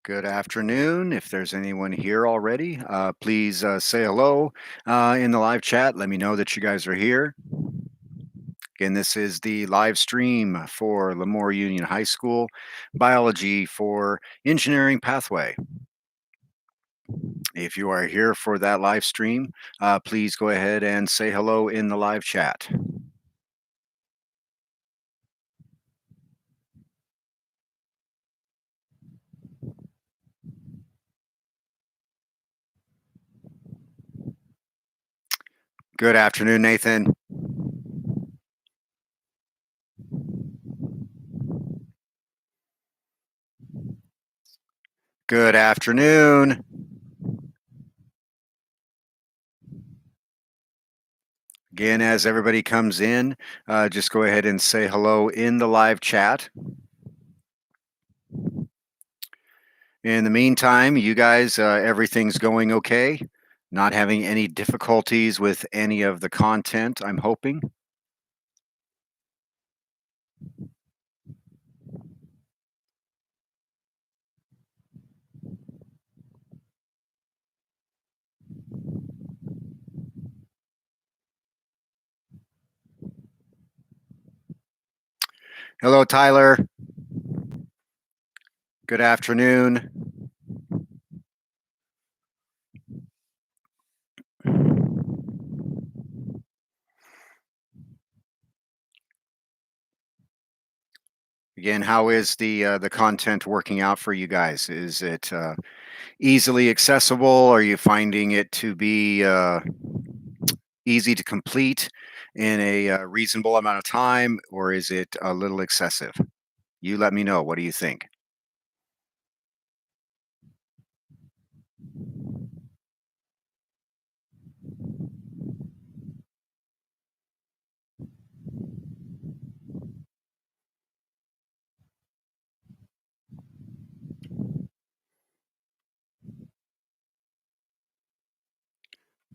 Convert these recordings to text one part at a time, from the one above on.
Good afternoon. If there's anyone here already, please say hello in the live chat. Let me know that you guys are here. Again, this is the live stream for Lemoore Union High School Biology for Engineering Pathway. If you are here for that live stream, please go ahead and say hello in the live chat. Good afternoon, Nathan. Good afternoon. Again, as everybody comes in, just go ahead and say hello in the live chat. In the meantime, you guys, everything's going okay? Not having any difficulties with any of the content, I'm hoping? Hello, Tyler. Good afternoon. Again, how is the content working out for you guys? Is it easily accessible? Are you finding it to be easy to complete in a reasonable amount of time, or is it a little excessive? You let me know. What do you think?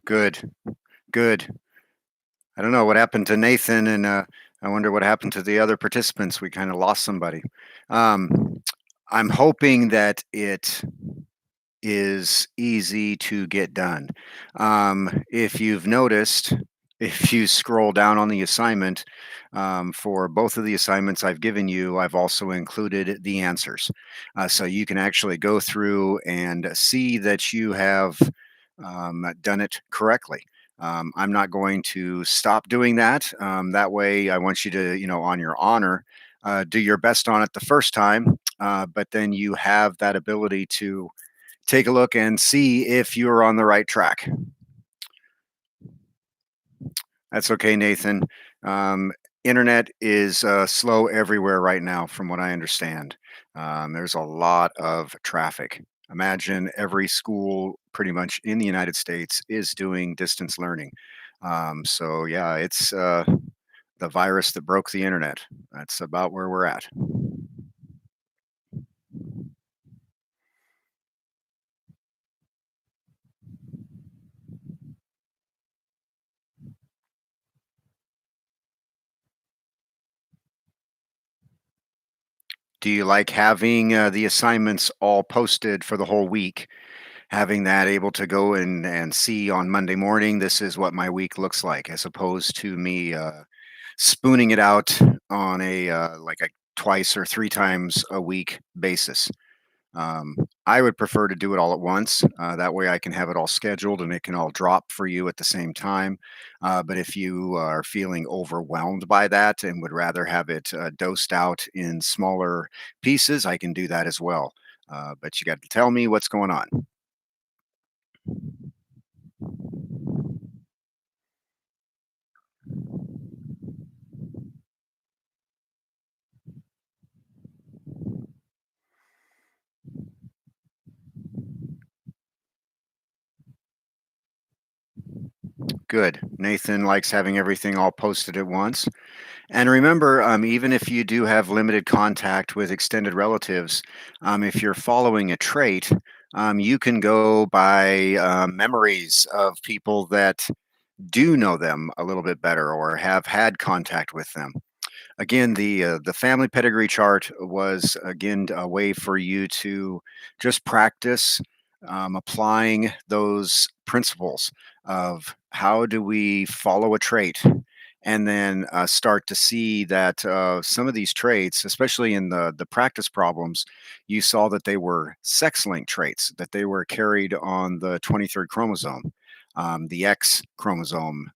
Good, good. I don't know what happened to Nathan, and I wonder what happened to the other participants. We kind of lost somebody. Um, I'm hoping that it is easy to get done. If you've noticed, if you scroll down on the assignment, for both of the assignments I've given you, I've also included the answers. So you can actually go through and see that you have done it correctly. I'm not going to stop doing that. That way, I want you to, on your honor, do your best on it the first time, but then you have that ability to take a look and see if you're on the right track. That's okay, Nathan. Internet is slow everywhere right now, from what I understand. There's a lot of traffic. Imagine every school pretty much in the United States is doing distance learning. So, yeah, it's the virus that broke the internet. That's about where we're at. Do you like having the assignments all posted for the whole week? Having that able to go and see on Monday morning, this is what my week looks like, as opposed to me spooning it out on a like a twice or three times a week basis. Um, I would prefer to do it all at once. That way, I can have it all scheduled and it can all drop for you at the same time. But if you are feeling overwhelmed by that and would rather have it dosed out in smaller pieces, I can do that as well. But you got to tell me what's going on. Good. Nathan likes having everything all posted at once. And remember, even if you do have limited contact with extended relatives, if you're following a trait, you can go by memories of people that do know them a little bit better or have had contact with them. Again, the family pedigree chart was again a way for you to just practice applying those principles of how do we follow a trait, and then start to see that some of these traits, especially in the practice problems, you saw that they were sex-linked traits, that they were carried on the 23rd chromosome, the X chromosome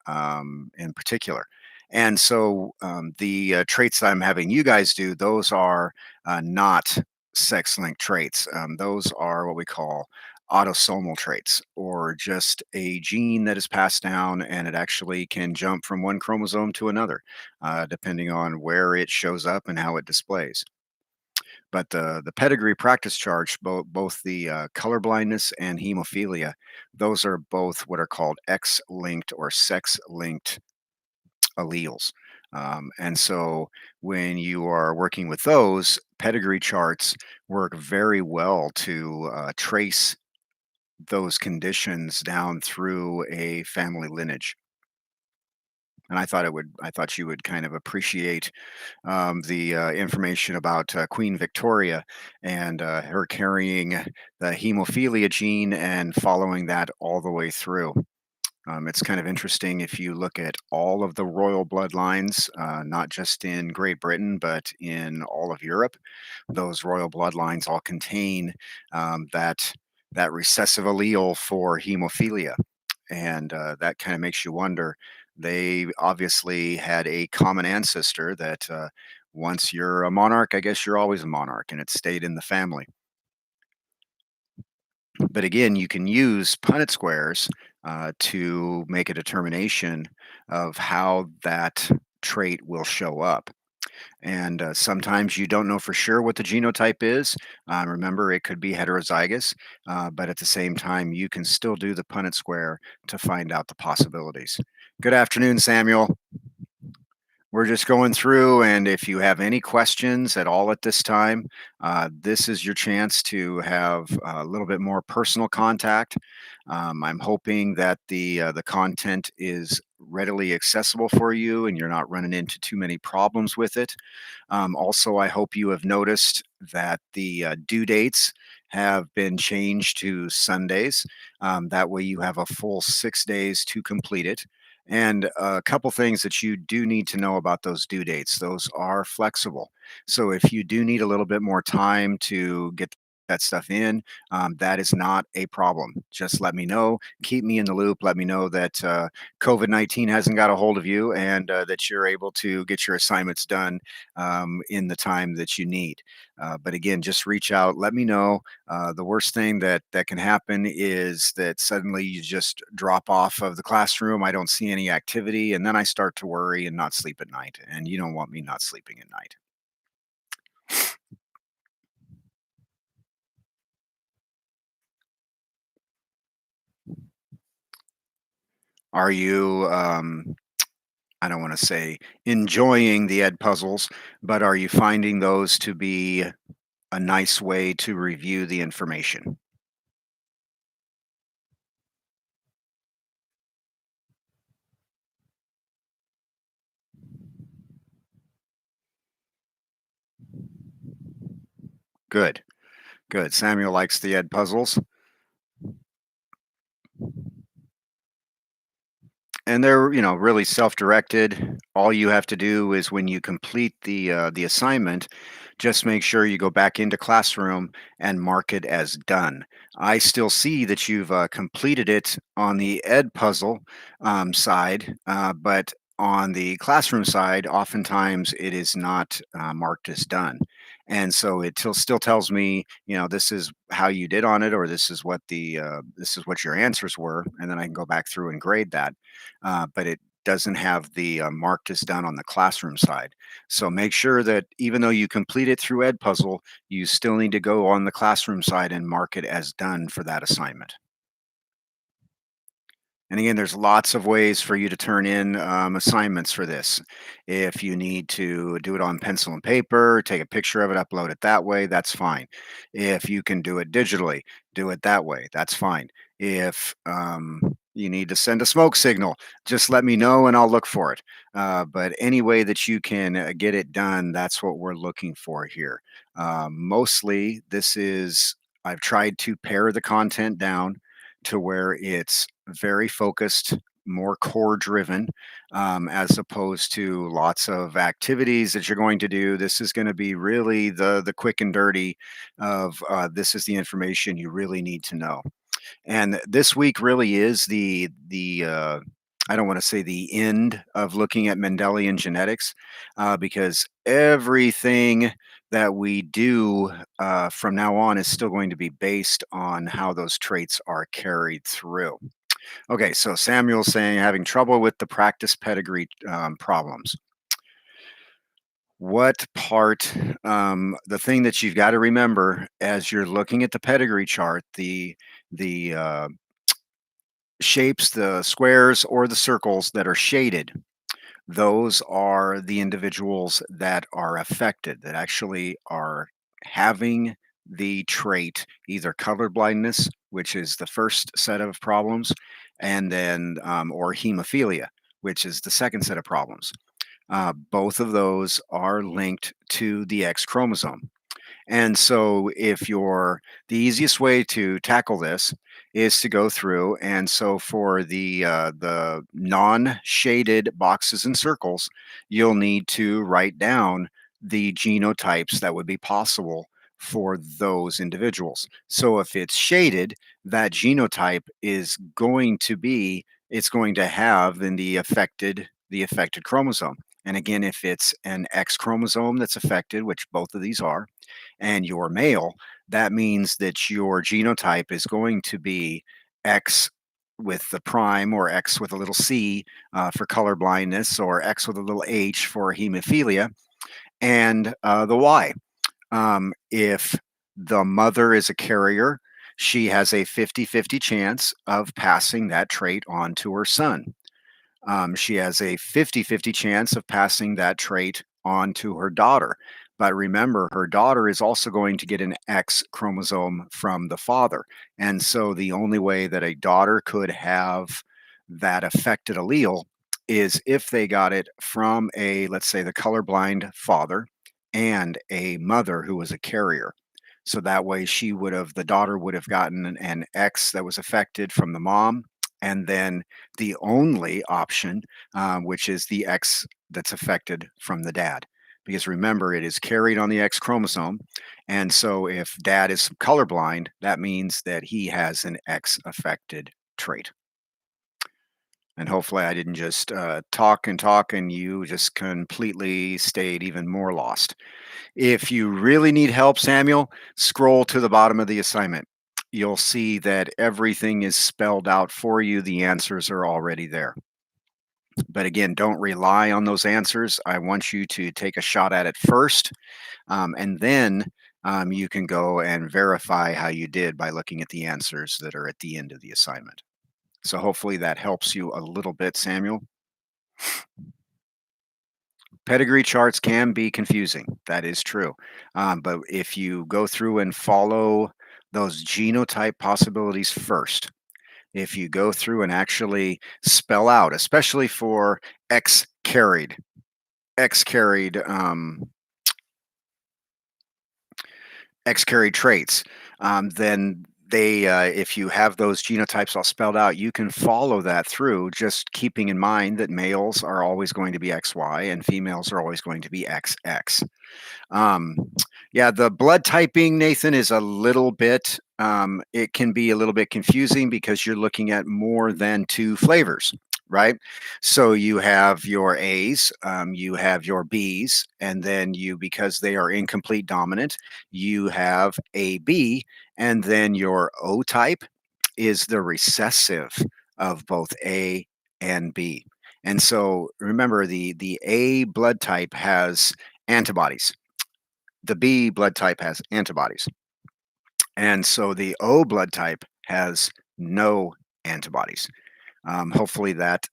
in particular. And so the traits that I'm having you guys do, those are not sex linked traits. Those are what we call autosomal traits, or just a gene that is passed down and it actually can jump from one chromosome to another, depending on where it shows up and how it displays. But the pedigree practice charts, both the color blindness and hemophilia, those are both what are called X linked or sex linked alleles. And so when you are working with those, pedigree charts work very well to trace those conditions down through a family lineage. And I thought you would kind of appreciate the information about Queen Victoria and her carrying the hemophilia gene and following that all the way through. It's kind of interesting if you look at all of the royal bloodlines, not just in Great Britain, but in all of Europe. Those royal bloodlines all contain that recessive allele for hemophilia, and that kind of makes you wonder. They obviously had a common ancestor that once you're a monarch, I guess you're always a monarch, and it stayed in the family. But again, you can use Punnett squares to make a determination of how that trait will show up. And sometimes you don't know for sure what the genotype is. Remember, it could be heterozygous, but at the same time, you can still do the Punnett square to find out the possibilities. Good afternoon, Samuel. We're just going through, and if you have any questions at all at this time, this is your chance to have a little bit more personal contact. I'm hoping that the content is readily accessible for you, and you're not running into too many problems with it. Also, I hope you have noticed that the due dates have been changed to Sundays. That way, you have a full 6 days to complete it. And a couple things that you do need to know about those due dates, those are flexible. So if you do need a little bit more time to get that stuff in, that is not a problem. Just let me know. Keep me in the loop. Let me know that COVID-19 hasn't got a hold of you, and that you're able to get your assignments done in the time that you need. But again, just reach out. Let me know. The worst thing that can happen is that suddenly you just drop off of the classroom. I don't see any activity, and then I start to worry and not sleep at night. And you don't want me not sleeping at night. Are you? I don't want to say enjoying the ed puzzles, but are you finding those to be a nice way to review the information? Good, good. Samuel likes the ed puzzles. And they're, really self-directed. All you have to do is when you complete the assignment, just make sure you go back into classroom and mark it as done. I still see that you've completed it on the ed puzzle side, but on the classroom side, oftentimes it is not marked as done. And so it still tells me, this is how you did on it, or this is what your answers were, and then I can go back through and grade that, but it doesn't have the marked as done on the classroom side. So make sure that even though you complete it through Edpuzzle, you still need to go on the classroom side and mark it as done for that assignment. And again, there's lots of ways for you to turn in assignments for this. If you need to do it on pencil and paper, take a picture of it, upload it that way, that's fine. If you can do it digitally, do it that way, that's fine. If You need to send a smoke signal. Just let me know and I'll look for it. But any way that you can get it done, that's what we're looking for here. Mostly, I've tried to pare the content down to where it's very focused, more core driven, as opposed to lots of activities that you're going to do. This is going to be really the quick and dirty of this is the information you really need to know. And this week really is the I don't want to say the end of looking at Mendelian genetics, because everything that we do from now on is still going to be based on how those traits are carried through. Okay, so Samuel's saying having trouble with the practice pedigree problems. What part, the thing that you've got to remember as you're looking at the pedigree chart, the shapes, the squares or the circles that are shaded, those are the individuals that are affected, that actually are having the trait, either color blindness, which is the first set of problems, and then, or hemophilia, which is the second set of problems. Both of those are linked to the X chromosome. And so if you're the easiest way to tackle this is to go through, and so for the non-shaded boxes and circles, you'll need to write down the genotypes that would be possible for those individuals. So if it's shaded, that genotype is going to be it's going to have in the affected chromosome. And again, if it's an X chromosome that's affected, which both of these are, and you're male, that means that your genotype is going to be X with the prime, or X with a little c for color blindness, or X with a little h for hemophilia, and the Y. If the mother is a carrier, she has a 50-50 chance of passing that trait on to her son. She has a 50-50 chance of passing that trait on to her daughter. But remember, her daughter is also going to get an X chromosome from the father. And so the only way that a daughter could have that affected allele is if they got it from a, let's say, the colorblind father and a mother who was a carrier. So that way the daughter would have gotten an X that was affected from the mom, and then the only option, which is the X that's affected from the dad. Because remember, it is carried on the X chromosome. And so if dad is colorblind, that means that he has an X affected trait. And hopefully, I didn't just talk and talk and you just completely stayed even more lost. If you really need help, Samuel, scroll to the bottom of the assignment. You'll see that everything is spelled out for you. The answers are already there. But again, don't rely on those answers. I want you to take a shot at it first, and then you can go and verify how you did by looking at the answers that are at the end of the assignment. So hopefully that helps you a little bit, Samuel. Pedigree charts can be confusing. That is true. But if you go through and follow those genotype possibilities first, if you go through and actually spell out, especially for X carried, X carried, X carried traits, then if you have those genotypes all spelled out, you can follow that through, just keeping in mind that males are always going to be XY and females are always going to be XX. Um, yeah, the blood typing, Nathan, is a little bit, it can be a little bit confusing because you're looking at more than two flavors, right? So you have your A's, you have your B's, and then because they are incomplete dominant, you have AB, and then your O type is the recessive of both A and B. And so remember, the A blood type has antibodies, the B blood type has antibodies. And so the O blood type has no antibodies. Hopefully that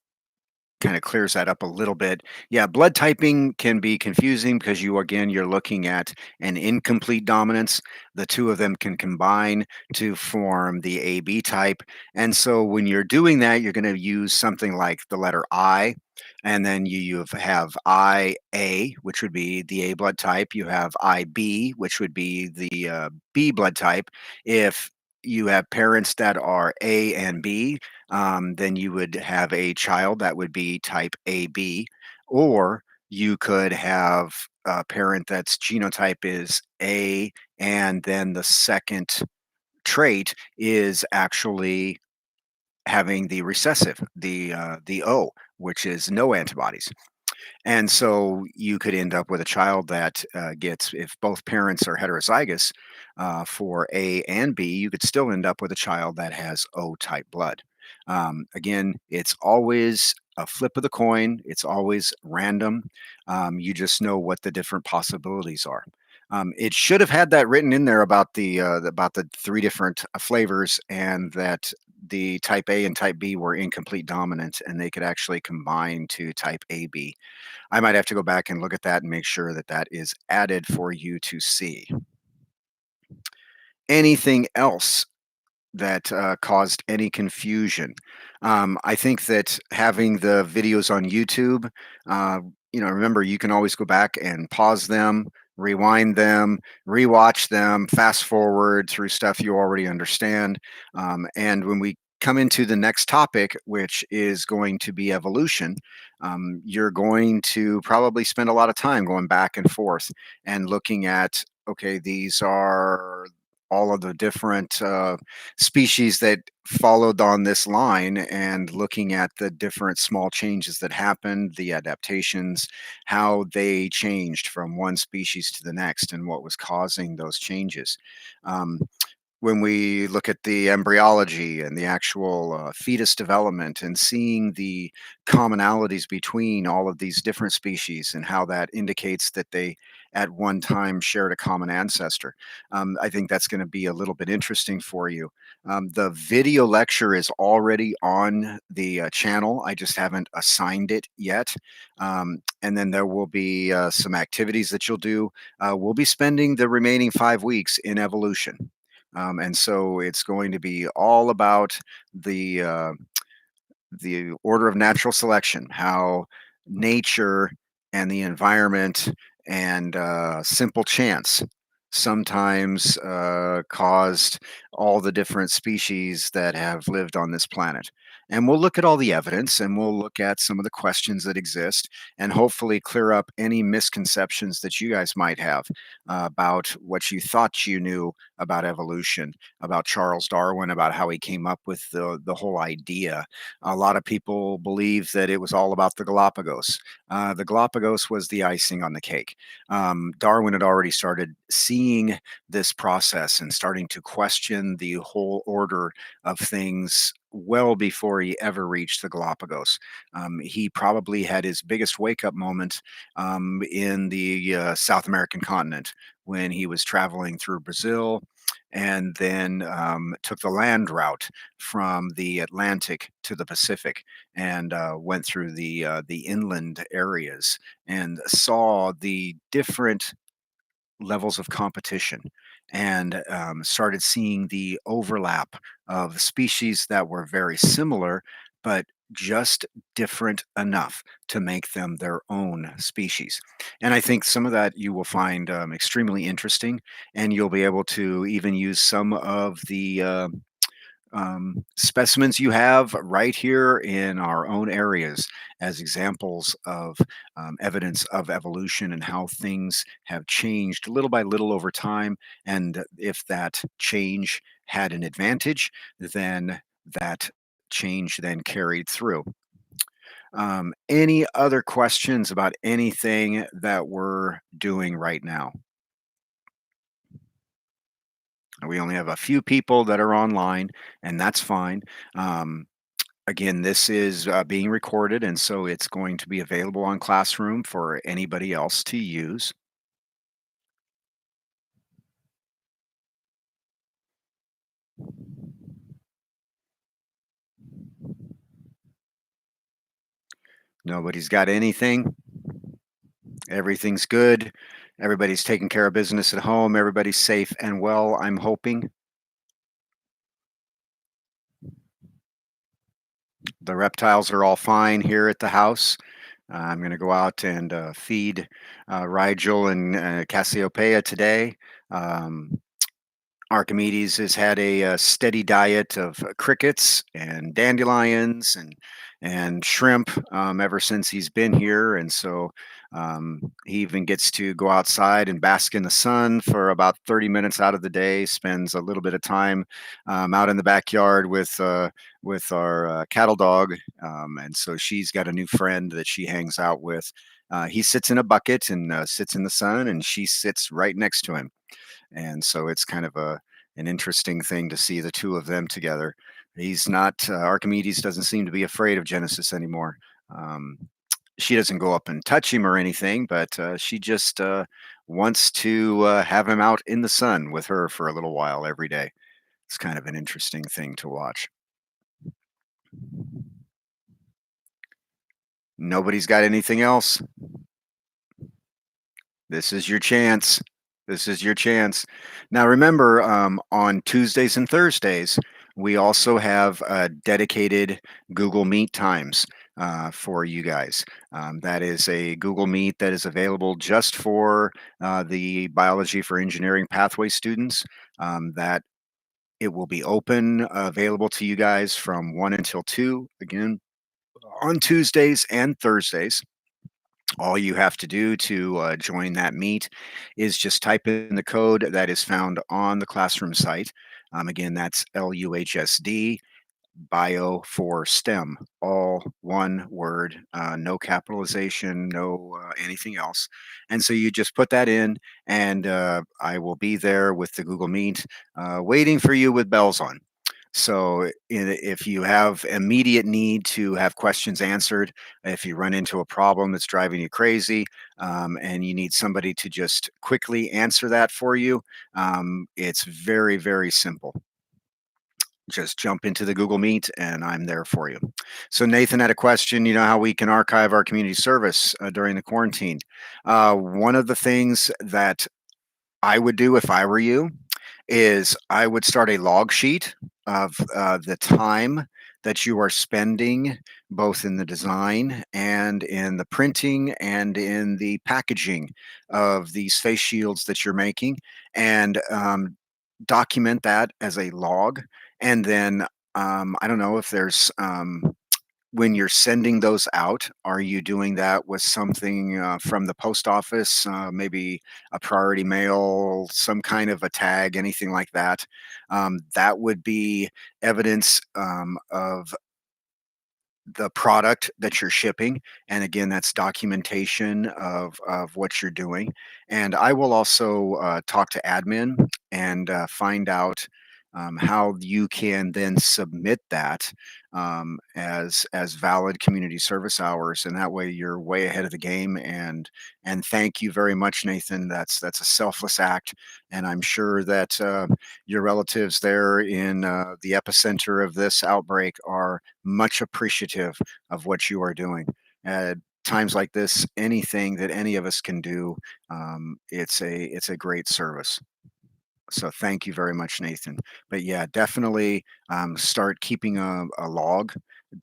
kind of clears that up a little bit. Yeah, blood typing can be confusing because you're looking at an incomplete dominance. The two of them can combine to form the AB type. And so when you're doing that, you're going to use something like the letter I, and then have IA, which would be the A blood type. You have IB, which would be the B blood type. If you have parents that are A and B, then you would have a child that would be type AB, or you could have a parent that's genotype is A, and then the second trait is actually having the recessive, the O, which is no antibodies. And so you could end up with a child that gets, if both parents are heterozygous for A and B, you could still end up with a child that has O type blood. Again, it's always a flip of the coin, it's always random. You just know what the different possibilities are. It should have had that written in there about the three different flavors, and that the type A and type B were incomplete dominant, and they could actually combine to type AB. I might have to go back and look at that and make sure that that is added for you to see. Anything else that caused any confusion? I think that having the videos on YouTube, uh, remember you can always go back and pause them, rewind them, rewatch them, fast forward through stuff you already understand. And when we come into the next topic, which is going to be evolution, you're going to probably spend a lot of time going back and forth and looking at, okay, these are all of the different species that followed on this line, and looking at the different small changes that happened, the adaptations, how they changed from one species to the next, and what was causing those changes. Um, when we look at the embryology and the actual fetus development, and seeing the commonalities between all of these different species and how that indicates that they at one time shared a common ancestor, I think that's going to be a little bit interesting for you. The video lecture is already on the channel. I just haven't assigned it yet. And then there will be some activities that you'll do. We'll be spending the remaining 5 weeks in evolution. And so it's going to be all about the uh, the order of natural selection, how nature and the environment and simple chance sometimes caused all the different species that have lived on this planet. And we'll look at all the evidence, and we'll look at some of the questions that exist, and hopefully clear up any misconceptions that you guys might have about what you thought you knew about evolution, about Charles Darwin, about how he came up with the whole idea. A lot of people believe that it was all about the Galapagos. The Galapagos was the icing on the cake. Darwin had already started seeing this process and starting to question the whole order of things well before he ever reached the Galapagos. He probably had his biggest wake up moment in the South American continent, when he was traveling through Brazil, and then took the land route from the Atlantic to the Pacific, and went through the inland areas, and saw the different levels of competition, and started seeing the overlap of species that were very similar, but just different enough to make them their own species. And I think some of that you will find extremely interesting, and you'll be able to even use some of the specimens you have right here in our own areas as examples of evidence of evolution, and how things have changed little by little over time. And if that change had an advantage, then that change then carried through. Any other questions about anything that we're doing right now? We only have a few people that are online, and that's fine. Um, Again, this is being recorded, and so it's going to be available on Classroom for anybody else to use. Nobody's got anything. Everything's good. Everybody's taking care of business at home. Everybody's safe and well, I'm hoping. The reptiles are all fine here at the house. I'm going to go out and feed Rigel and Cassiopeia today. Um, Archimedes has had a steady diet of crickets and dandelions and shrimp ever since he's been here, and so he even gets to go outside and bask in the sun for about 30 minutes out of the day. Spends a little bit of time out in the backyard with our cattle dog, and so she's got a new friend that she hangs out with. He sits in a bucket and sits in the sun, and she sits right next to him, and so it's kind of a an interesting thing to see the two of them together. He's not Archimedes doesn't seem to be afraid of Genesis anymore. Um, she doesn't go up and touch him or anything, but she just wants to have him out in the sun with her for a little while every day. It's kind of an interesting thing to watch. Nobody's got anything else. This is your chance. This is your chance. Now, remember, on Tuesdays and Thursdays, we also have dedicated Google Meet times for you guys. That is a Google Meet that is available just for the Biology for Engineering Pathway students. That it will be open, available to you guys from 1 until 2, again, on Tuesdays and Thursdays. All you have to do to join that meet is just type in the code that is found on the classroom site. Again, that's LUHSD bio for STEM, all one word, no capitalization, no anything else. And so you just put that in, and I will be there with the Google Meet waiting for you with bells on. So if you have immediate need to have questions answered, if you run into a problem that's driving you crazy, and you need somebody to just quickly answer that for you, it's very, very simple. Just jump into the Google Meet and I'm there for you. So Nathan had a question, you know, how we can archive our community service during the quarantine. One of the things that I would do if I were you is I would start a log sheet of the time that you are spending both in the design and in the printing and in the packaging of these face shields that you're making, and document that as a log. And then I don't know if there's when you're sending those out, are you doing that with something from the post office, maybe a priority mail, some kind of a tag, anything like that? That would be evidence of the product that you're shipping, and again, that's documentation of what you're doing. And I will also talk to admin and find out how you can then submit that as valid community service hours, and that way you're way ahead of the game. And thank you very much, Nathan. That's a selfless act, and I'm sure that your relatives there in the epicenter of this outbreak are much appreciative of what you are doing. At times like this, anything that any of us can do, it's a great service. So thank you very much, Nathan. But yeah, definitely start keeping a log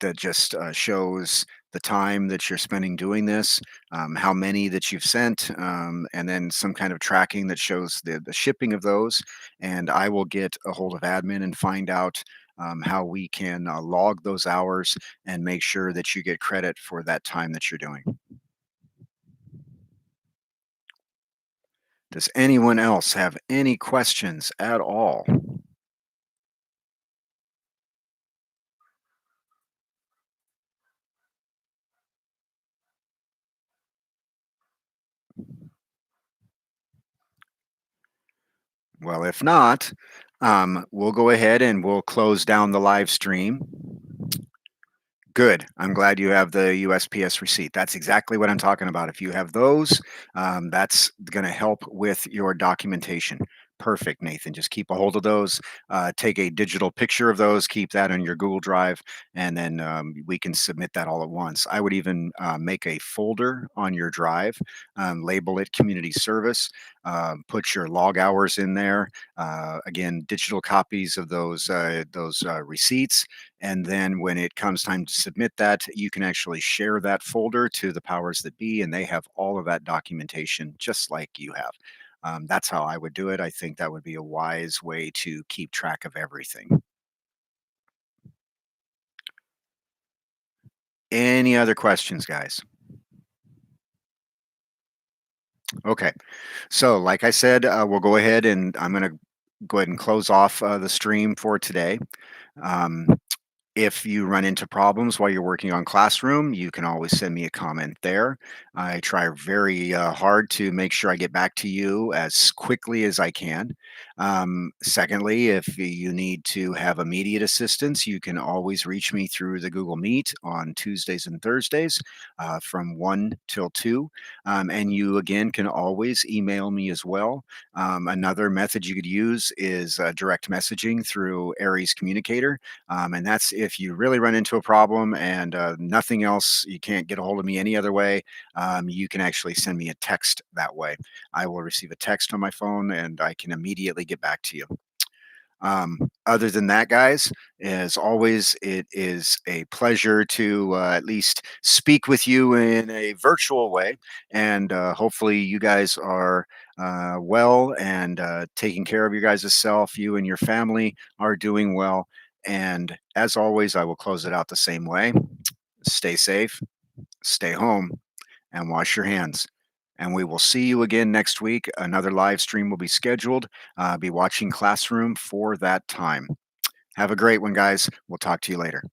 that just shows the time that you're spending doing this, how many that you've sent, and then some kind of tracking that shows the shipping of those. And I will get a hold of admin and find out how we can log those hours and make sure that you get credit for that time that you're doing. Does anyone else have any questions at all? Well, if not, we'll go ahead and we'll close down the live stream. Good. I'm glad you have the USPS receipt. That's exactly what I'm talking about. If you have those, that's going to help with your documentation. Perfect, Nathan. Just keep a hold of those. Take a digital picture of those, keep that on your Google Drive, and then we can submit that all at once. I would even make a folder on your drive, label it community service, put your log hours in there. Again, digital copies of those receipts, and then when it comes time to submit that, you can actually share that folder to the powers that be, and they have all of that documentation just like you have. That's how I would do it. I think that would be a wise way to keep track of everything. Any other questions, guys? Okay. So, like I said, we'll go ahead and I'm going to go ahead and close off the stream for today. Um, If you run into problems while you're working on Classroom, you can always send me a comment there. I try very hard to make sure I get back to you as quickly as I can. Secondly, if you need to have immediate assistance, you can always reach me through the Google Meet on Tuesdays and Thursdays from 1 till 2. And you, again, can always email me as well. Another method you could use is direct messaging through Aries Communicator, and that's if you really run into a problem and nothing else, you can't get a hold of me any other way, you can actually send me a text that way. I will receive a text on my phone and I can immediately get back to you. Other than that, guys, as always, it is a pleasure to at least speak with you in a virtual way. And hopefully, you guys are well and taking care of your guys' self. You and your family are doing well. And as always, I will close it out the same way. Stay safe, stay home, and wash your hands. And we will see you again next week. Another live stream will be scheduled. Be watching Classroom for that time. Have a great one, guys. We'll talk to you later.